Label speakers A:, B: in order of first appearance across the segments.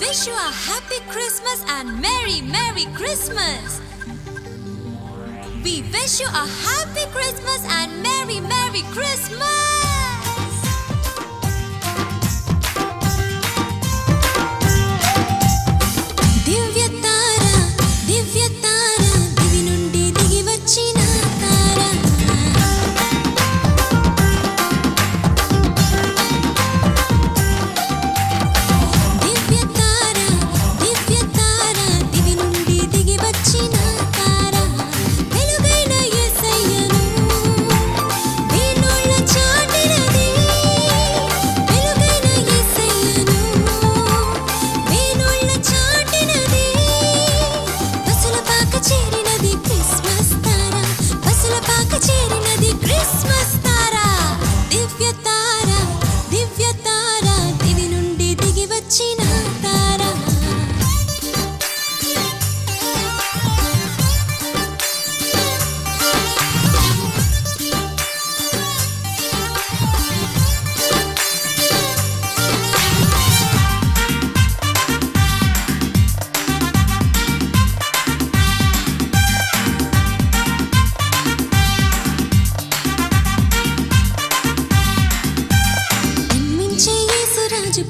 A: wish you a happy Christmas and Merry Christmas. We wish you a happy Christmas and Merry Christmas.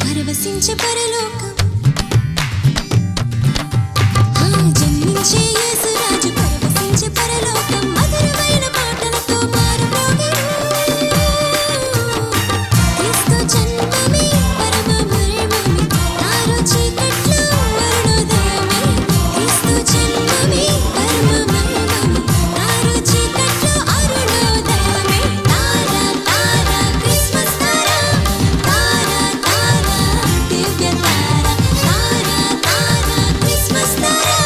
A: పరవశించే పరలోకం జన్మించే యేసురాజు పరవశించే పరలోకం మధురమైన పాటలతో మారుమోగెను క్రీస్తు జన్మమే పరమ మర్మమే తారు చీకట్లో అరుణోదయమే క్రీస్తు జన్మమే పరమ మర్మమే తారు చీకట్లో అరుణోదయమే తారా తారా క్రిస్మస్ తారా తారా తారా దివ్య తారా తారా తారా క్రిస్మస్ తారా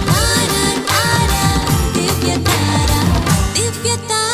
A: తారా తారా దివ్య తారా దివ్య తారా